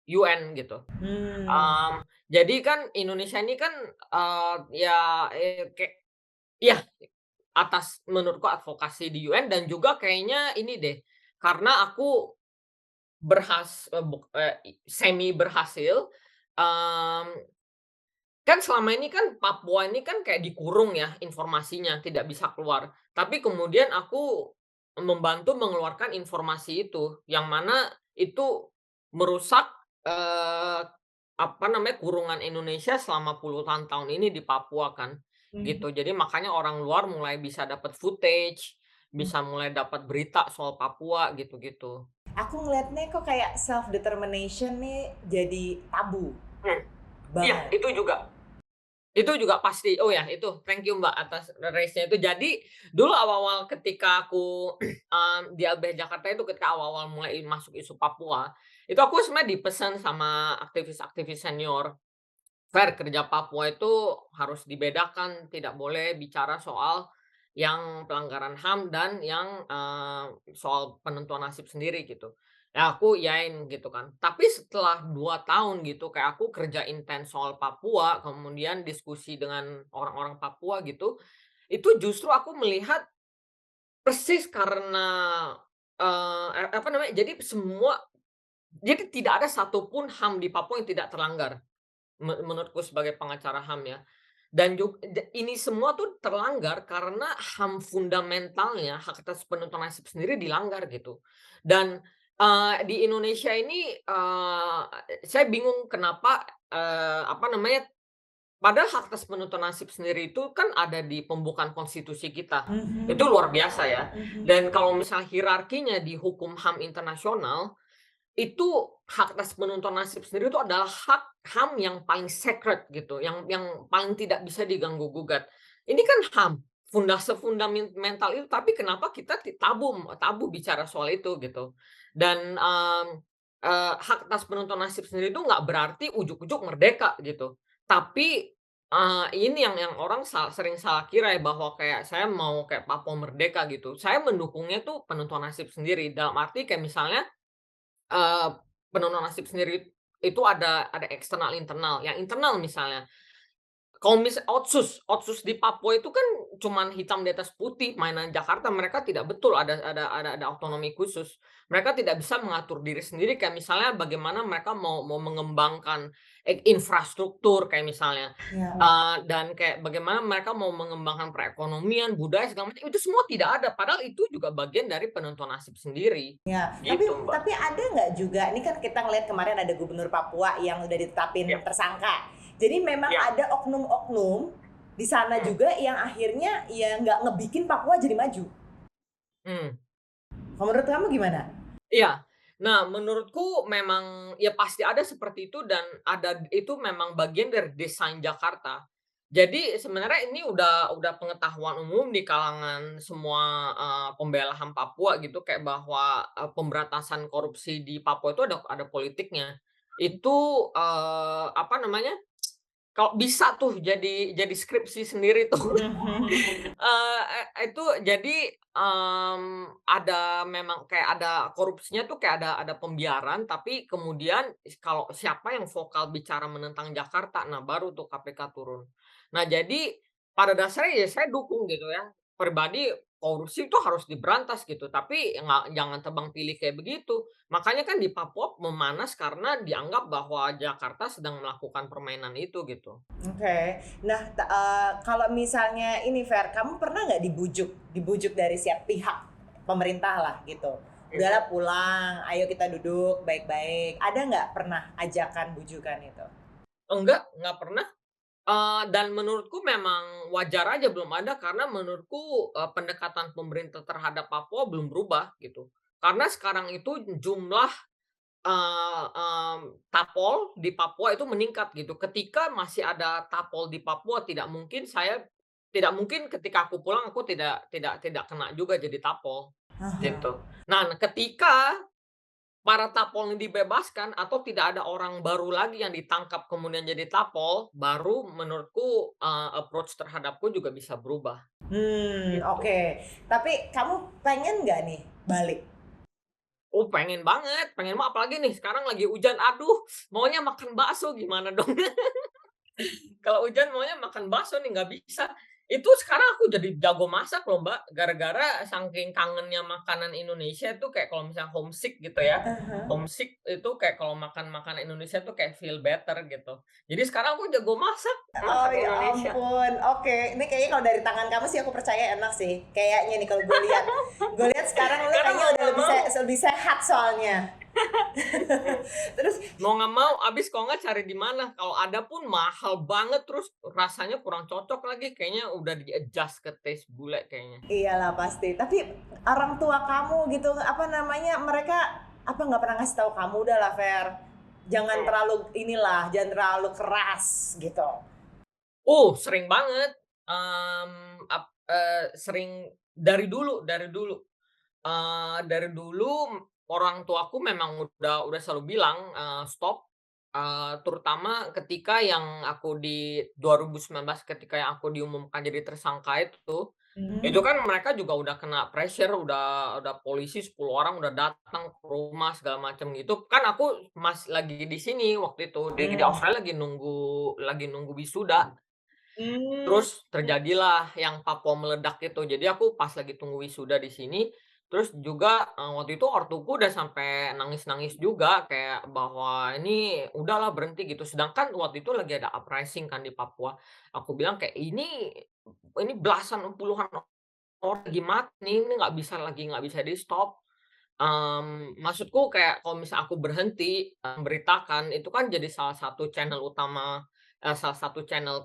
UN gitu. Hmm. Mmm, jadi kan Indonesia ini kan, ya, kayak iya, atas menurutku advokasi di UN dan juga kayaknya ini deh, karena aku semi berhasil, mmm, kan selama ini kan Papua ini kan kayak dikurung ya informasinya, tidak bisa keluar. Tapi kemudian aku membantu mengeluarkan informasi itu, yang mana itu merusak, eee, apa namanya, kurungan Indonesia selama puluhan tahun ini di Papua kan, Mhm. gitu. Jadi makanya orang luar mulai bisa dapat footage, bisa mulai dapat berita soal Papua gitu-gitu. Aku ngeliatnya kok kayak self determination nih jadi tabu Hmm, iya banget. itu juga. Itu juga pasti. Oh ya, itu thank you Mbak atas raise-nya itu. Jadi, dulu awal-awal ketika aku, di LBH Jakarta itu ketika awal-awal mulai masuk isu Papua, itu aku sebenarnya dipesan sama aktivis-aktivis senior, "Fer, kerja Papua itu harus dibedakan, tidak boleh bicara soal yang pelanggaran HAM dan yang, soal penentuan nasib sendiri," gitu. Ya aku iyain gitu kan. Tapi setelah 2 tahun gitu, kayak aku kerja intens soal Papua, kemudian diskusi dengan orang-orang Papua gitu, itu justru aku melihat persis karena, apa namanya, jadi tidak ada satupun HAM di Papua yang tidak terlanggar. Menurutku sebagai pengacara HAM ya. Dan ini semua tuh terlanggar karena HAM fundamentalnya, hak atas penentuan nasib sendiri dilanggar gitu. Dan, di Indonesia ini, saya bingung kenapa, apa namanya, padahal hak atas penentuan nasib sendiri itu kan ada di pembukaan konstitusi kita. Itu Mhm, luar biasa ya. mhm. Dan kalau misal hierarkinya di hukum HAM internasional, itu hak atas penentuan nasib sendiri itu adalah hak HAM yang paling sacred gitu, yang paling tidak bisa diganggu gugat. Ini kan HAM, sefundamental itu, tapi kenapa kita tabu tabu bicara soal itu gitu. Dan, hak atas penentuan nasib sendiri itu nggak berarti ujug-ujug merdeka gitu. Tapi, ini yang orang sering salah kira ya, bahwa kayak saya mau kayak Papua merdeka gitu. Saya mendukungnya tuh penentuan nasib sendiri, dalam arti kayak misalnya Eee, penentuan nasib sendiri itu ada eksternal, internal. Yang internal misalnya, kalau Otsus di Papua itu kan cuman hitam di atas putih, mainan Jakarta, mereka tidak betul ada otonomi khusus. Mereka tidak bisa mengatur diri sendiri, kayak misalnya bagaimana mereka mau mengembangkan infrastruktur kayak misalnya, Ya, dan kayak bagaimana mereka mau mengembangkan perekonomian, budaya, segala macam, itu semua tidak ada, padahal itu juga bagian dari penentuan nasib sendiri, ya. Tapi gitu Mbak. tapi ada nggak juga, ini kan kita ngelihat kemarin ada gubernur Papua yang udah ditetapin Iya, tersangka. Jadi memang iya, ada oknum-oknum di sana mhm, juga yang akhirnya ya nggak ngebikin Papua jadi maju. mmm. Kalau menurut kamu gimana? Iya. Nah, menurutku memang ya pasti ada seperti itu dan itu memang bagian dari desain Jakarta. Jadi sebenarnya ini udah pengetahuan umum di kalangan semua, pembela HAM Papua gitu kayak bahwa, pemberantasan korupsi di Papua itu ada politiknya. Itu, apa namanya, kalau bisa tuh jadi skripsi sendiri tuh. Itu jadi, ada memang kayak ada korupsinya tuh kayak ada pembiaran, tapi kemudian kalau siapa yang vokal bicara menentang Jakarta, nah baru tuh KPK turun. Nah jadi pada dasarnya ya saya dukung gitu ya, pribadi korupsi itu harus diberantas gitu, tapi jangan tebang pilih kayak begitu. Makanya kan di Papua memanas karena dianggap bahwa Jakarta sedang melakukan permainan itu gitu. Oke. Nah, kalau misalnya ini Fer, kamu pernah nggak dibujuk? Dibujuk dari siap pihak pemerintah lah gitu. Udahlah pulang, ayo kita duduk baik-baik. Ada nggak pernah ajakan bujukan itu? Enggak pernah. Dan menurutku memang wajar aja belum ada karena menurutku, pendekatan pemerintah terhadap Papua belum berubah gitu. Karena sekarang itu jumlah, tapol di Papua itu meningkat gitu. Ketika masih ada tapol di Papua tidak mungkin ketika aku pulang aku tidak kena juga jadi tapol, Aha. gitu. Nah, ketika para tapol ini dibebaskan atau tidak ada orang baru lagi yang ditangkap kemudian jadi tapol, baru menurutku, approach terhadapku juga bisa berubah, gitu. Oke. Tapi kamu pengen nggak nih balik? Oh, pengen banget, apalagi nih sekarang lagi hujan, aduh maunya makan bakso gimana dong? Kalau hujan maunya makan bakso nih, nggak bisa. Itu sekarang aku jadi jago masak loh, Mbak, gara-gara saking kangennya makanan Indonesia tuh kayak kalau misalnya homesick gitu ya, Aha. homesick itu kayak kalau makan makanan Indonesia tuh kayak feel better gitu. Jadi sekarang aku jago masak, Oh masak ya Indonesia. ampun, oke. Ini kayaknya kalau dari tangan kamu sih aku percaya enak sih. Kayaknya nih kalau gue lihat, sekarang lu Karena kayaknya mau udah nggak mau lebih sehat soalnya. Terus mau nggak mau habis kalau nggak cari di mana, kalau ada pun mahal banget, terus rasanya kurang cocok lagi, kayaknya udah di-adjust ke taste bule kayaknya. iyalah pasti. Tapi orang tua kamu gitu, apa namanya, mereka apa nggak pernah ngasih tahu kamu udah lah Fer, jangan Hmm. terlalu inilah, jangan terlalu keras gitu. Sering banget, sering dari dulu orang tuaku memang udah selalu bilang, stop, terutama ketika yang aku di 2019 ketika yang aku diumumkan jadi tersangka itu Hmm. kan mereka juga udah kena pressure, udah polisi 10 orang udah datang ke rumah segala macam gitu. Kan aku lagi di sini waktu itu, di Hmm. Australia lagi nunggu wisuda. Hmm. Terus terjadilah yang Papua meledak itu. Jadi aku pas lagi tunggu wisuda di sini, terus juga, waktu itu ortuku udah sampai nangis-nangis juga kayak bahwa, "Ini udahlah berhenti," gitu. Sedangkan waktu itu lagi ada uprising kan di Papua. Aku bilang kayak, "Ini belasan, puluhan orang lagi mati nih, ini nggak bisa di-stop." Maksudku kayak kalau misal aku berhenti, memberitakan itu kan jadi salah satu channel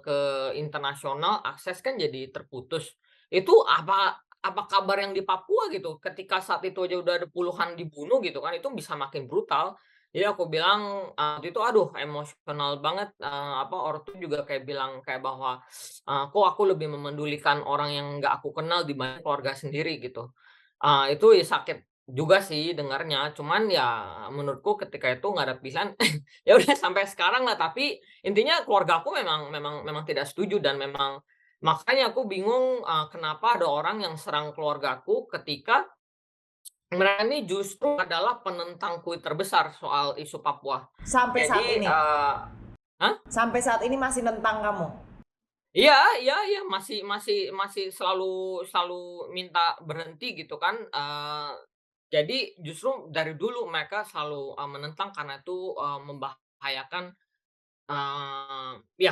ke internasional akses kan jadi terputus. Itu apa kabar yang di Papua gitu, ketika saat itu aja udah ada puluhan dibunuh gitu kan, itu bisa makin brutal. Jadi aku bilang, waktu itu aduh emosional banget, ortu juga kayak bilang kayak bahwa, "Kok aku lebih memendulikan orang yang nggak aku kenal dibanding keluarga sendiri," gitu. Itu ya sakit juga sih dengarnya, cuman ya menurutku ketika itu nggak ada pilihan, ya udah sampai sekarang lah, tapi intinya keluarga aku memang tidak setuju dan memang makanya aku bingung, kenapa ada orang yang serang keluargaku ketika mereka ini justru adalah penentang kuit terbesar soal isu Papua. Sampai saat Jadi, ini, hah? sampai saat ini masih nentang kamu. Iya iya, masih masih selalu selalu minta berhenti gitu kan, jadi justru dari dulu mereka selalu, menentang karena itu, membahayakan,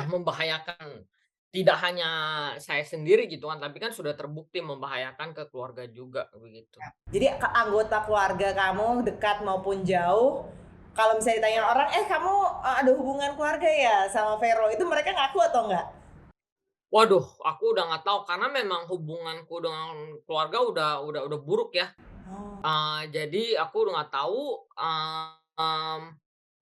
membahayakan tidak hanya saya sendiri gitu kan, tapi kan sudah terbukti membahayakan ke keluarga juga, begitu. Jadi anggota keluarga kamu dekat maupun jauh, kalau misalnya ditanya orang, kamu ada hubungan keluarga ya sama Vero, itu mereka ngaku atau enggak? Waduh, aku udah nggak tahu karena memang hubunganku dengan keluarga udah buruk ya. Oh. Jadi aku udah nggak tahu,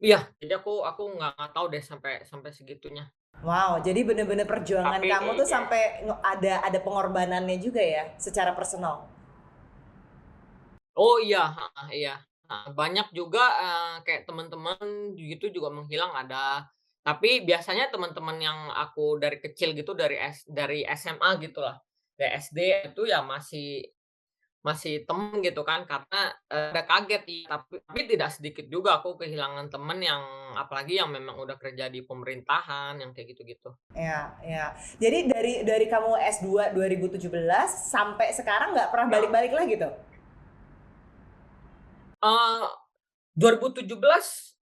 iya, jadi aku nggak tahu deh sampai sampai segitunya. Wow, jadi bener-bener perjuangan Tapi kamu tuh sampai ada pengorbanannya juga ya, secara personal? oh iya, heeh, iya, heeh, banyak juga, kayak teman-teman gitu juga menghilang ada, Tapi biasanya teman-teman yang aku dari kecil gitu, dari SMA gitulah, dari SD itu ya masih masih temen gitu kan, karena, ada kaget iya, tapi tidak sedikit juga aku kehilangan temen yang apalagi yang memang udah kerja di pemerintahan, yang kayak gitu-gitu. Ya, ya. Jadi dari kamu S2 2017 sampai sekarang nggak pernah balik-balik lagi tuh? Eee 2017,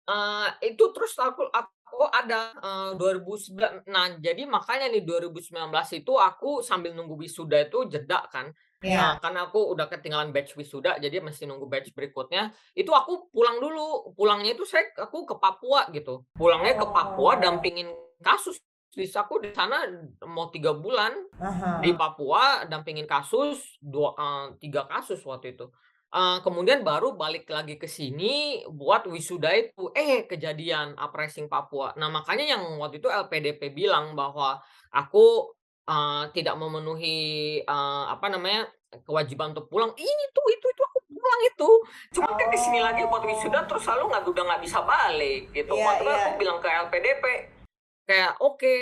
itu terus aku ada, 2009 nah jadi makanya nih 2019 itu aku sambil nunggu wisuda itu jeda kan, Iya. karena aku udah ketinggalan batch wisuda jadi masih nunggu batch berikutnya, itu aku pulang dulu, pulangnya itu aku ke Papua gitu, pulangnya ke Papua Oh. dampingin kasus, aku di sana mau 3 bulan, di Aha. Papua dampingin kasus 3 kasus waktu itu. Kemudian baru balik lagi ke sini buat wisuda itu, kejadian uprising Papua. Nah, makanya yang waktu itu LPDP bilang bahwa aku, tidak memenuhi, apa namanya, kewajiban untuk pulang. Itu aku pulang itu. Cuma kan ke sini lagi buat wisuda Oh. terus lalu udah nggak bisa balik gitu. Iya, Waktu itu iya. aku bilang ke LPDP, kayak, oke,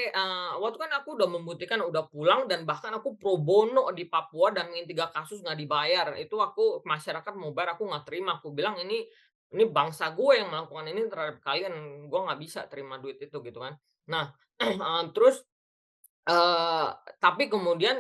waktu kan aku udah membuktikan udah pulang dan bahkan aku pro bono di Papua dan yang 3 kasus nggak dibayar. Itu aku masyarakat mau bayar aku nggak terima, aku bilang, "Ini bangsa gue yang melakukan ini terhadap kalian, gue nggak bisa terima duit itu," gitu kan. Nah, terus, eee, tapi kemudian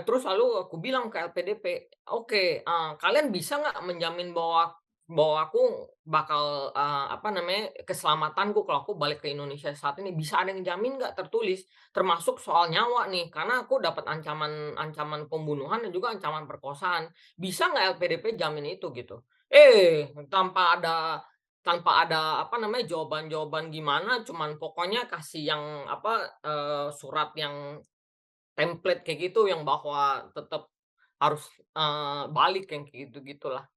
terus lalu aku bilang ke LPDP, "Oke, kalian bisa nggak menjamin bahwa bahwa aku bakal, apa namanya, keselamatanku kalau aku balik ke Indonesia saat ini, bisa ada yang jamin nggak tertulis? Termasuk soal nyawa nih, karena aku dapat ancaman ancaman pembunuhan dan juga ancaman perkosaan. Bisa nggak LPDP jamin itu?" Gitu. Tanpa ada, apa namanya, jawaban-jawaban gimana, cuman pokoknya kasih yang, apa, surat yang template kayak gitu yang bahwa tetap harus, balik yang kayak gitu-gitulah.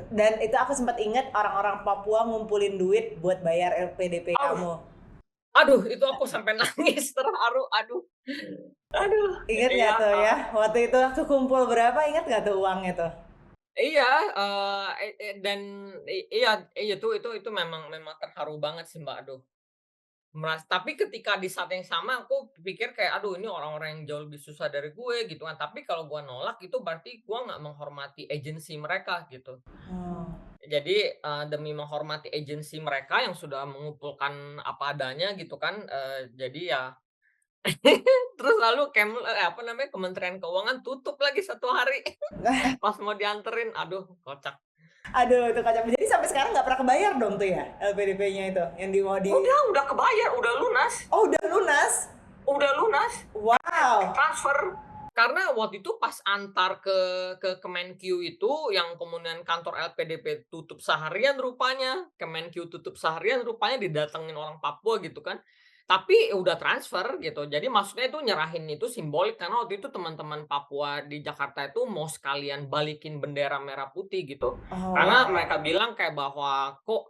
Dan itu aku sempat ingat orang-orang Papua ngumpulin duit buat bayar LPDP Aduh kamu. aduh itu aku sampai nangis terharu, aduh aduh, Ingat nggak iya, tuh ya? Waktu itu aku kumpul berapa, ingat nggak tuh uangnya tuh? iya, dan iya iya itu memang memang terharu banget sih, Mbak, aduh. Tapi ketika di saat yang sama aku pikir kayak, "Aduh ini orang-orang yang jauh lebih susah dari gue," gitu kan. Tapi kalau gua nolak itu berarti gua nggak menghormati agensi mereka gitu. Oh. Jadi, demi menghormati agensi mereka yang sudah mengumpulkan apa adanya gitu kan, jadi ya terus lalu apa namanya, Kementerian Keuangan tutup lagi 1 hari pas mau dianterin, aduh kocak. Aduh itu kacau. Jadi sampai sekarang nggak pernah kebayar dong tuh ya LPDP-nya itu yang di mau di. Udah kebayar, udah lunas. Oh udah lunas? Udah lunas, Wow. transfer. Karena waktu itu pas antar ke Kemenq itu yang kemudian kantor LPDP tutup seharian rupanya, Kemenq tutup seharian rupanya didatengin orang Papua gitu kan. Tapi udah transfer gitu. Jadi maksudnya itu nyerahin itu simbolik karena waktu itu teman-teman Papua di Jakarta itu mau sekalian balikin bendera merah putih gitu. Karena mereka Oh. bilang kayak bahwa kok,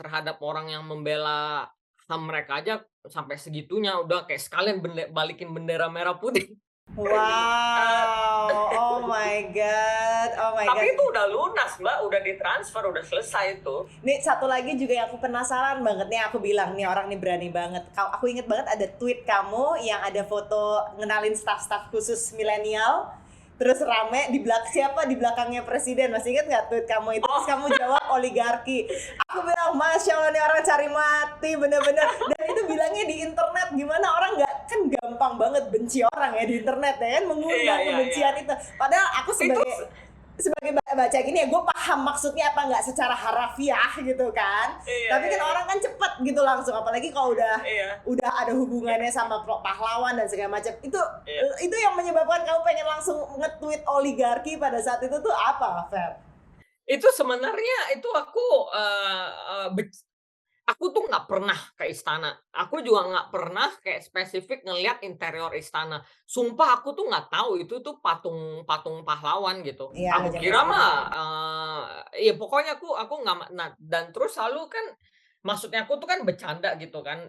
terhadap orang yang membela HAM mereka aja sampai segitunya, udah kayak sekalian balikin bendera merah putih. Eee, Wow, oh my god, oh my tapi god. itu udah lunas, Mbak, udah ditransfer, udah selesai itu. Nih satu lagi juga yang aku penasaran banget nih, aku bilang nih orang nih berani banget. Aku inget banget ada tweet kamu yang ada foto ngenalin staff-staff khusus milenial. Terus rame di belakang siapa di belakangnya presiden, masih inget nggak tweet kamu itu? Terus Oh, kamu jawab oligarki. Aku bilang masya Allah nih orang cari mati bener-bener. Dan itu bilangnya di internet, gimana orang nggak, kan gampang banget benci orang ya di internet ya kan, iya mengundang iya iya. kebencian itu. Padahal aku Itu sebagai baca gini ya, gue paham maksudnya apa nggak secara harafiah gitu kan. iya Tapi iya kan iya. orang kan cepet gitu langsung, apalagi kalau Iya udah ada hubungannya sama pahlawan dan segala macam. iya. Itu yang menyebabkan kamu pengen langsung nge-tweet oligarki pada saat itu tuh apa, Fer? Itu sebenarnya itu aku, eee eee, bec aku tuh nggak pernah ke istana. Aku juga nggak pernah kayak spesifik ngelihat interior istana. Sumpah aku tuh nggak tahu itu tuh patung patung pahlawan gitu. Iya, Aku ngejagain kira istana. mah, ya pokoknya aku nggak dan terus selalu kan maksudnya aku tuh kan bercanda gitu kan,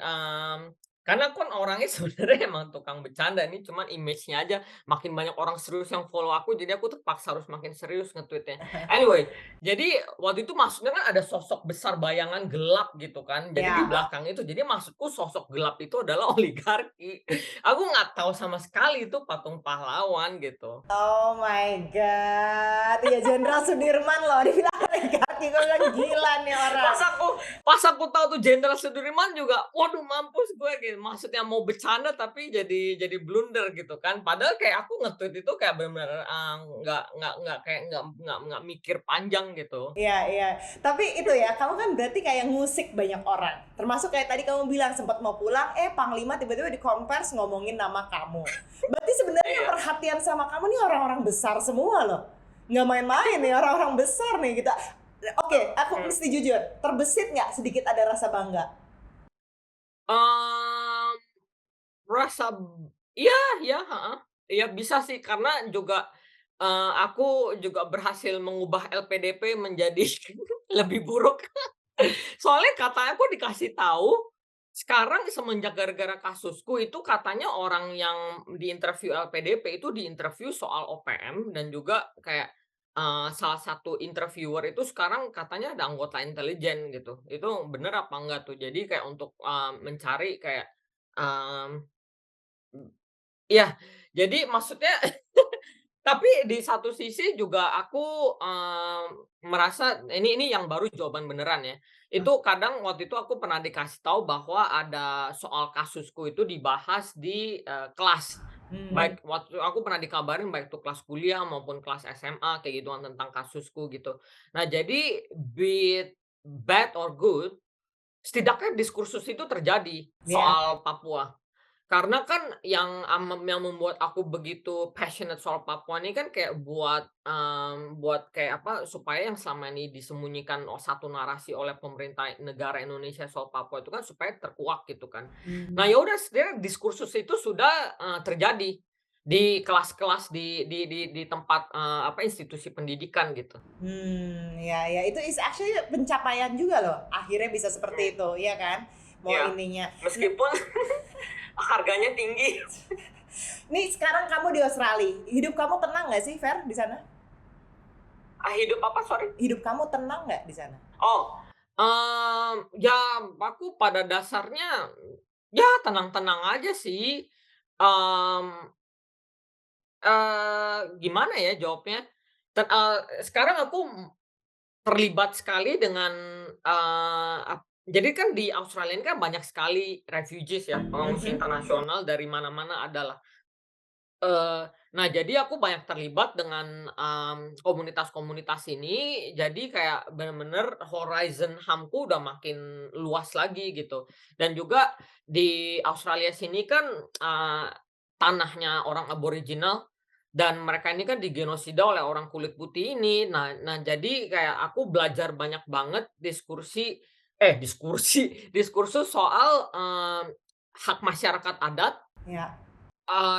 Karena kan orangnya sebenarnya emang tukang bercanda, ini cuman image-nya aja, makin banyak orang serius yang follow aku, jadi aku terpaksa harus makin serius nge-tweet-nya. Anyway, jadi waktu itu maksudnya kan ada sosok besar bayangan gelap gitu kan, jadi di Ya. belakang itu, jadi maksudku sosok gelap itu adalah oligarki. Aku nggak tahu sama sekali itu patung pahlawan gitu. Oh my god, iya Jenderal Sudirman loh dibilang oligarki, gue bilang gila nih orang. Pas aku tahu tuh Jenderal Sudirman juga, waduh mampus gue gitu. Maksudnya mau bercanda tapi jadi blunder gitu kan. Padahal kayak aku nge-tweet itu kayak bener-bener, nggak kayak nggak mikir panjang gitu. Iya iya, tapi itu ya, kamu kan berarti kayak ngusik banyak orang, termasuk kayak tadi kamu bilang sempat mau pulang, Panglima tiba-tiba di konvers ngomongin nama kamu. Berarti sebenarnya yang Iya. perhatian sama kamu nih orang-orang besar semua loh, nggak main-main nih orang-orang besar nih kita. Oke, aku Mhm. mesti jujur, terbesit nggak sedikit ada rasa bangga? Mmm, rasa iya iya, heeh. Iya bisa sih karena juga, aku juga berhasil mengubah LPDP menjadi lebih buruk. Soalnya katanya aku dikasih tahu, sekarang semenjak gara-gara kasusku itu katanya orang yang diinterview LPDP itu diinterview soal OPM dan juga kayak, salah satu interviewer itu sekarang katanya ada anggota intelijen gitu. Itu bener apa enggak tuh? Jadi kayak untuk, mencari kayak, mmm, iya, jadi maksudnya tapi di satu sisi juga aku, merasa ini yang baru jawaban beneran ya. Itu kadang waktu itu aku pernah dikasih tahu bahwa ada soal kasusku itu dibahas di, kelas. Hmm. Baik waktu aku pernah dikabarin baik itu kelas kuliah maupun kelas SMA kayak gituan tentang kasusku gitu. Nah jadi be it bad or good, setidaknya diskursus itu terjadi Ya. soal Papua. Karena kan yang membuat aku begitu passionate soal Papua ini kan kayak buat kayak apa, supaya yang selama ini disembunyikan satu narasi oleh pemerintah negara Indonesia soal Papua itu kan supaya terkuak gitu kan. Nah Hmm. ya udah sebenarnya diskursus itu sudah, terjadi di kelas-kelas di tempat, apa, institusi pendidikan gitu. Ya ya, itu is actually pencapaian juga loh, akhirnya bisa Mmm, seperti itu, iya kan? Mau iya. ininya. Nah, Meskipun harganya tinggi. nih sekarang kamu di Australia, hidup kamu tenang nggak sih, Fer, di sana? Hidup apa, sorry? Hidup kamu tenang nggak di sana? Oh, ya aku pada dasarnya, ya tenang-tenang aja sih, mmm, gimana ya jawabnya, sekarang aku terlibat sekali dengan, eee, ap jadi kan di Australia ini kan banyak sekali refugees ya, pengungsi Mhm. internasional dari mana-mana ada. Nah jadi aku banyak terlibat dengan, komunitas-komunitas ini, jadi kayak bener-bener horizon HAM-ku udah makin luas lagi gitu. Dan juga di Australia sini kan, tanahnya orang aboriginal dan mereka ini kan digenosida oleh orang kulit putih ini. Nah jadi kayak aku belajar banyak banget diskursus soal, hak masyarakat adat. Ya.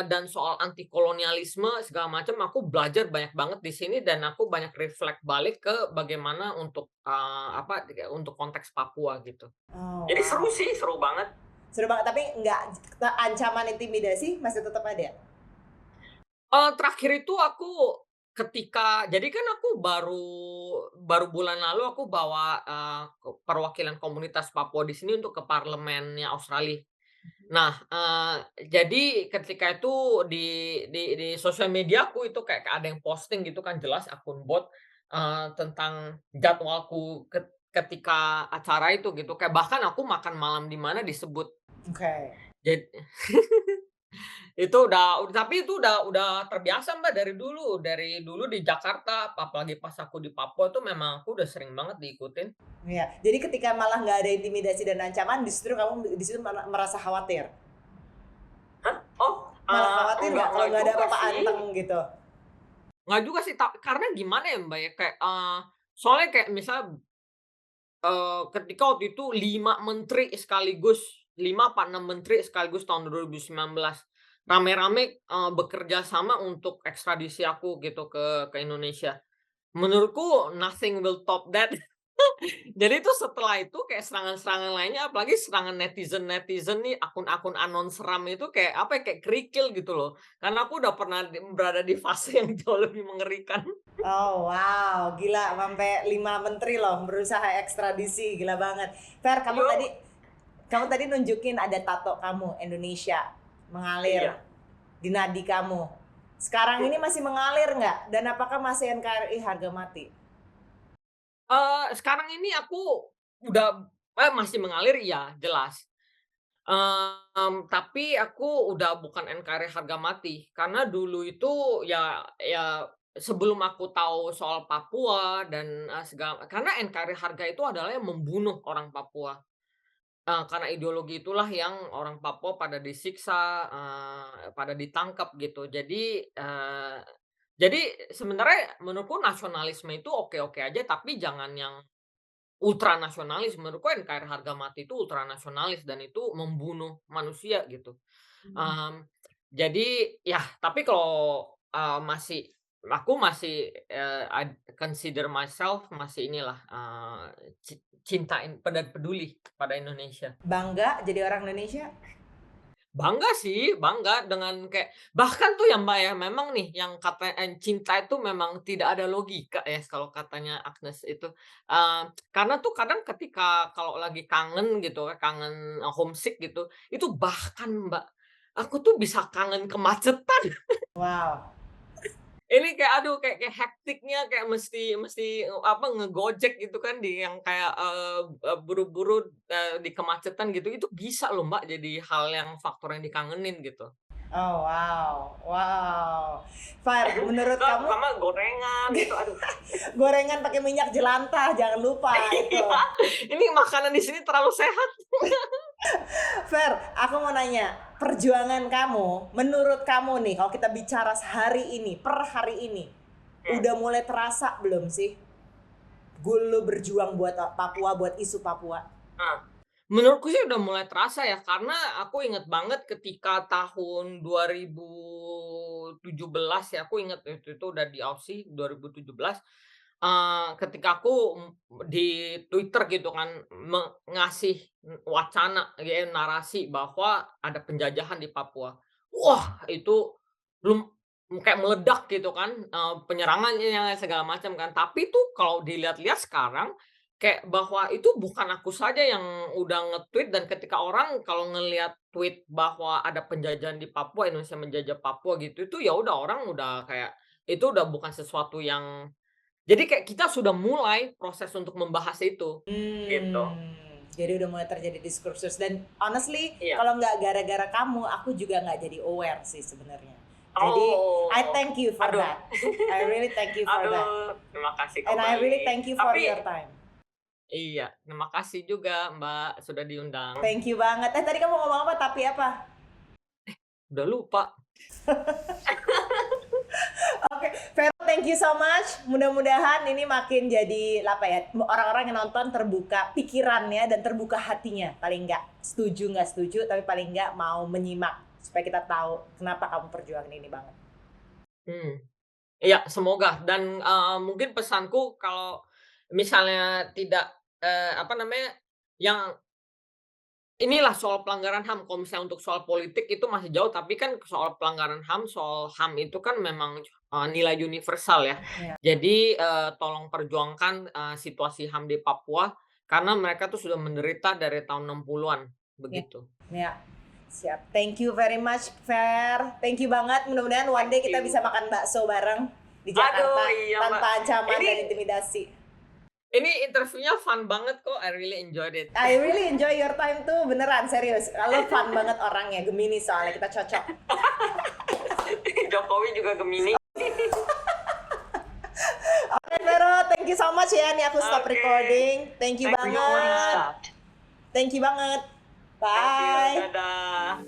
Dan soal anti kolonialisme segala macam aku belajar banyak banget di sini dan aku banyak reflect balik ke bagaimana untuk, apa, untuk konteks Papua gitu. Oh, Jadi seru wow. sih, seru banget. Seru banget, tapi nggak ancaman intimidasi masih tetap ada? Terakhir itu aku jadi kan aku baru baru bulan lalu aku bawa, perwakilan komunitas Papua di sini untuk ke parlemennya Australia. Nah, jadi ketika itu di sosial mediaku itu kayak ada yang posting gitu kan jelas akun bot, tentang jadwalku ketika acara itu gitu, kayak bahkan aku makan malam di mana disebut. Oke. Jad itu tapi itu udah terbiasa Mbak dari dulu di Jakarta, apalagi pas aku di Papua tuh memang aku udah sering banget diikutin. Iya, jadi ketika malah nggak ada intimidasi dan ancaman, justru kamu di situ merasa khawatir? Hah? Oh, Malah khawatir nggak kalau enggak nggak ada juga apa-apa sih. anteng gitu? Nggak juga sih, karena gimana ya, Mbak, ya, kayak, soalnya kayak misal, ketika waktu itu 5 menteri sekaligus, 5 apa 6 menteri sekaligus tahun 2019, rame-rame, bekerja sama untuk ekstradisi aku gitu ke Indonesia. Menurutku nothing will top that. Jadi itu setelah itu kayak serangan-serangan lainnya, apalagi serangan netizen-netizen nih, akun-akun anon seram itu kayak apa ya, kayak kerikil gitu loh. Karena aku udah pernah berada di fase yang jauh lebih mengerikan. Oh wow, gila sampai 5 menteri loh berusaha ekstradisi, gila banget. Fer, kamu Yo, tadi nunjukin ada tato kamu Indonesia mengalir iya. di nadi kamu. Sekarang ini masih mengalir nggak? Dan apakah masih NKRI harga mati? Sekarang ini aku udah masih mengalir iya, jelas. Tapi aku udah bukan NKRI harga mati, karena dulu itu ya sebelum aku tahu soal Papua dan, karena NKRI harga itu adalah yang membunuh orang Papua. Karena ideologi itulah yang orang Papua pada disiksa, pada ditangkap gitu. Jadi sebenarnya menurutku nasionalisme itu oke-oke aja, tapi jangan yang ultranasionalis. Menurutku NKRI harga mati itu ultranasionalis dan itu membunuh manusia gitu. Hmm. Mmm, jadi ya tapi kalau, aku masih, consider myself masih inilah, peduli pada Indonesia. Bangga jadi orang Indonesia? Bangga sih, bangga dengan kayak bahkan tuh ya, Mbak, ya, memang nih yang cinta itu memang tidak ada logika ya kalau katanya Agnes itu, karena tuh kadang ketika kalau lagi kangen gitu ya, kangen, homesick gitu, itu bahkan, Mbak, aku tuh bisa kangen kemacetan. Wow. Ini kayak aduh kayak hektiknya kayak mesti apa, ngegojek gitu kan di yang kayak, buru-buru, di kemacetan gitu, itu bisa loh Mbak jadi hal yang faktor yang dikangenin gitu. Oh wow, wow. Far, menurut Terus kamu sama gorengan gitu, aduh. gorengan pakai minyak jelantah jangan lupa itu. Iya, ini makanan di sini terlalu sehat. Fer, aku mau nanya, perjuangan kamu, menurut kamu nih, kalau kita bicara hari ini, per hari ini, Mmm, udah mulai terasa belum sih? Lu berjuang buat Papua, buat isu Papua. heeh. Menurutku sih udah mulai terasa ya, karena aku inget banget ketika tahun 2017 ya, aku inget itu udah di Aussie 2017, ketika aku, di Twitter gitu kan, ngasih wacana ya, narasi bahwa ada penjajahan di Papua. Wah, itu belum kayak meledak gitu kan, penyerangannya segala macam kan. Tapi tuh kalau dilihat-lihat sekarang, kayak bahwa itu bukan aku saja yang udah nge-tweet dan ketika orang kalau ngelihat tweet bahwa ada penjajahan di Papua, Indonesia menjajah Papua gitu, itu ya udah orang udah kayak itu udah bukan sesuatu yang jadi kayak kita sudah mulai proses untuk membahas itu, gitu. Jadi udah mulai terjadi diskursus dan honestly Iya. kalau nggak gara-gara kamu, aku juga nggak jadi aware sih sebenarnya. Jadi I Oh, thank you for aduh that. I really thank you for that. aduh, terima kasih And I really kembali. thank you for Tapi your time. iya, terima kasih juga Mbak, sudah diundang. Thank you banget. Tadi kamu ngomong apa? Tapi apa? Udah lupa. Oke, Vero, thank you so much. Mudah-mudahan ini makin jadi apa ya, orang-orang yang nonton terbuka pikirannya dan terbuka hatinya. Paling nggak setuju nggak setuju, tapi paling nggak mau menyimak supaya kita tahu kenapa kamu perjuangin ini banget. Hmm. Iya, semoga dan, mungkin pesanku kalau misalnya tidak, apa namanya, yang inilah soal pelanggaran HAM, kalau misalnya untuk soal politik itu masih jauh, tapi kan soal pelanggaran HAM, soal HAM itu kan memang, nilai universal ya. Ya, Jadi, tolong perjuangkan, situasi HAM di Papua, karena mereka tuh sudah menderita dari tahun 60-an, ya, begitu. ya. Siap. Thank you very much, Fer. Thank you banget. Mudah-mudahan one day Thank kita you. bisa makan bakso bareng di Aduh, Jakarta iya Mbak. tanpa ancaman Ini dan intimidasi. ini interviewnya fun banget kok, I really enjoyed it. I really enjoy your time tuh, beneran serius. Lo fun banget orangnya, Gemini soalnya kita cocok. Jokowi juga Gemini. Oke, Vero, thank you so much ya. Nih aku stop Oke. recording. Thank you Thank you. Recording banget. stopped. Thank you banget. Thank Bye. you, dadah.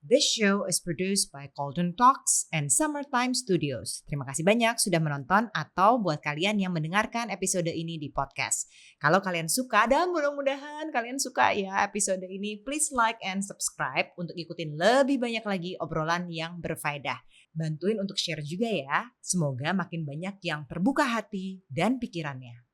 This show is produced by Golden Talks and Summertime Studios. Terima kasih banyak sudah menonton atau buat kalian yang mendengarkan episode ini di podcast. Kalau kalian suka dan mudah-mudahan kalian suka ya episode ini, please like and subscribe untuk ikutin lebih banyak lagi obrolan yang berfaedah. Bantuin untuk share juga ya. Semoga makin banyak yang terbuka hati dan pikirannya.